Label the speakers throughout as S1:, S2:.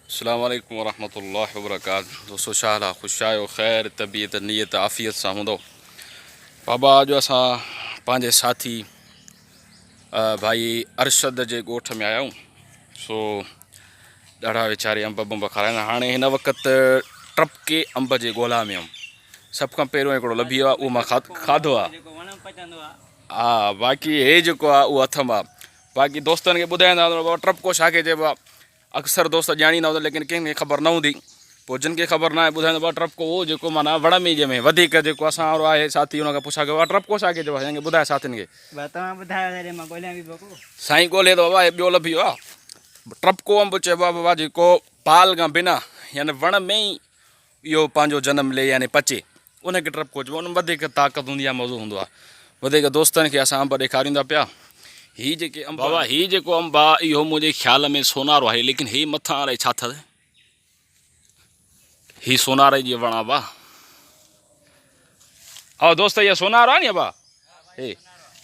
S1: अस्सलाम वालेकुम वरहमतुल्लाहि वबरकातुहू। दोस्तों छा हाल आहे? ख़ुशि आहियो? ख़ैर तबीयत नियत आफ़ियत सां हूंदो। बाबा अॼु असां पंहिंजे साथी भाई अरशद जे ॻोठ में आया आहियूं। सो ॾाढा वीचारे अंब खाराइनि। हाणे हिन वक़्तु टपके अंब जे ॻोल्हा में हुअमि। सभ खां पहिरियों हिकिड़ो लभी वियो आहे, उहो मां खाधो आहे। हा, बाक़ी हे जेको आहे उहो अथमि आहे। बाक़ी दोस्तनि खे ॿुधाईंदा बाबा टपको छाखे चइबो आहे। अक्सर दोस्त ॼाणींदा हूंदा, लेकिन कंहिंखे ख़बर न हूंदी। पोइ जिन खे ख़बर न आहे ॿुधाईंदो बाबा टपको उहो जेको माना वण में जंहिंमें वधीक जेको असां वारो आहे साथी, हुनखां पुछा कयो बाबा टपको छाखे चइबो आहे, असांखे ॿुधाए साथियुनि खे। साईं ॻोल्हे थो बाबा, ॿियो लभी वियो आहे। टपको अंब चइबो आहे बाबा जेको पाल खां बिना यानी वण में ई इहो पंहिंजो जनम ले यानी पचे, उनखे टपको चइबो आहे। उन में वधीक ताक़त हूंदी आहे, मज़ो हूंदो आहे। वधीक दोस्तनि खे असां अंब ॾेखारींदा पिया। हीअ जेके अंब बाबा, हीअ जेको अंब आहे इहो मुंहिंजे ख़्याल में सोनारो आहे, लेकिन हीअ मथां अलाए छा अथसि। हीअ सोनारे जी वण आहे बा। हा दोस्त, इहा सोनारो आहे नी बा।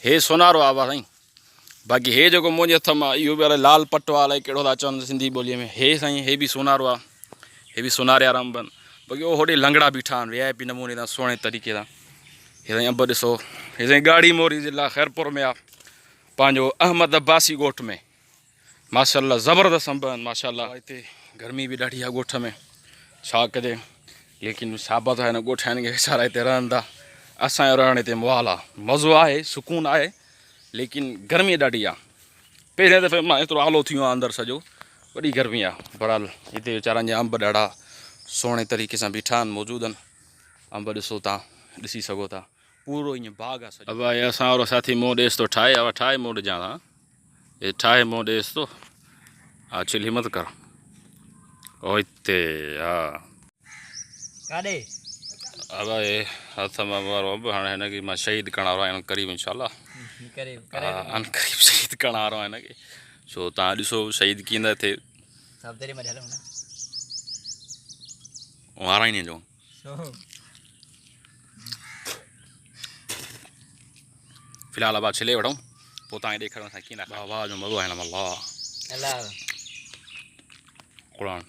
S1: हे सोनारो आहे बा साईं। बाक़ी हे जेको मुंहिंजे हथ मां इहो बि अलाए लाल पटो आहे, अलाए कहिड़ो था चवनि सिंधी ॿोलीअ में। हे साईं, हे बि सोनारो आहे। हे बि सोनारे वारा अंब आहिनि। बाक़ी उहो होॾे लंगड़ा बीठा आहिनि VIP नमूने सां, सुहिणे तरीक़े सां। हे साईं अंब ॾिसो, हे साईं गाड़ी मोरी ज़िला ख़ैरपुर में आहे, पंहिंजो अहमद अब्बासी ॻोठ में। माशाल्लाह ज़बरदस्त अंब आहिनि माशाल्लाह। हिते गर्मी बि ॾाढी आहे ॻोठ में, छा कजे। लेकिन साबित आहे हिन ॻोठाइनि खे वीचारा हिते रहनि था। असांजो रहणु हिते मुहाल आहे, मज़ो आहे, सुकून आहे, लेकिन गर्मी ॾाढी आहे। पहिरें दफ़े मां एतिरो आलो थी वियो आहे अंदरि सॼो, वॾी गर्मी आहे। बहरहाल हिते वीचारनि जा अंब ॾाढा सुहिणे तरीक़े सां बीठा आहिनि, मौजूदु आहिनि। अंब ॾिसो तव्हां, ॾिसी सघो था, पूरो ईअं बाग़ आहे। अब ये असां वारो साथी मूं ॾेसि थो ठाहे, अब ठाहे मूं ॾिजां था। ये ठाहे मूं ॾेसि थो। हा चिल हिम्मत कर। ओ हिते हा काॾे। अब ये हथ मां वारो अंब हाणे हिनखे मां शहीद करण वारो आहियां क़रीब इंशाल्लाह। अनक़रीब शहीद करण वारो आहियां हिनखे। सो तव्हां ॾिसो शहीद कीअं थिए। वारा ई न जो फ़िलहाल अब छिले वठूं, पोइ तव्हांखे ॾेखारियो असां कीअं था। वाह जो मज़ो आहे हिन में। अलाह क़ुरान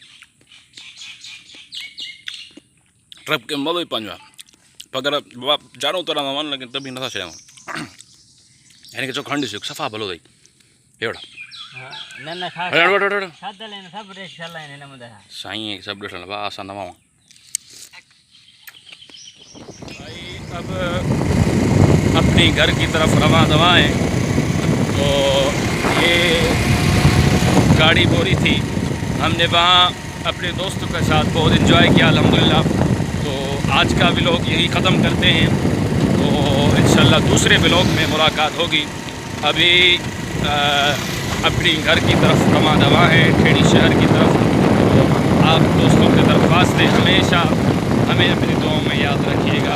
S1: ट्रप के मज़ो ई पंहिंजो आहे। पर बाबा जानो तरह वञ, लेकिन त बि नथा छॾियूं। हिनखे चओ खंड ॾिसो, सफ़ा भलो अथई। हेड़ा साईं सभु ॾिसण वाह असां नवां भाई। अब अपनी घर की तरफ रवां दवाएँ। तो ये गाड़ी बोरी थी, हमने वहाँ अपने दोस्तों के साथ बहुत इन्जॉय किया अल्हम्दुलिल्लाह। तो आज का व्लॉग यही ख़त्म करते हैं। तो इंशाल्लाह दूसरे व्लॉग में मुलाकात होगी। अभी अपनी घर की तरफ रवां दवा है, खेड़ी शहर की तरफ। तो आप दोस्तों की दरख्वास्त है, हमेशा हमें अपनी दुआओं में याद रखिएगा।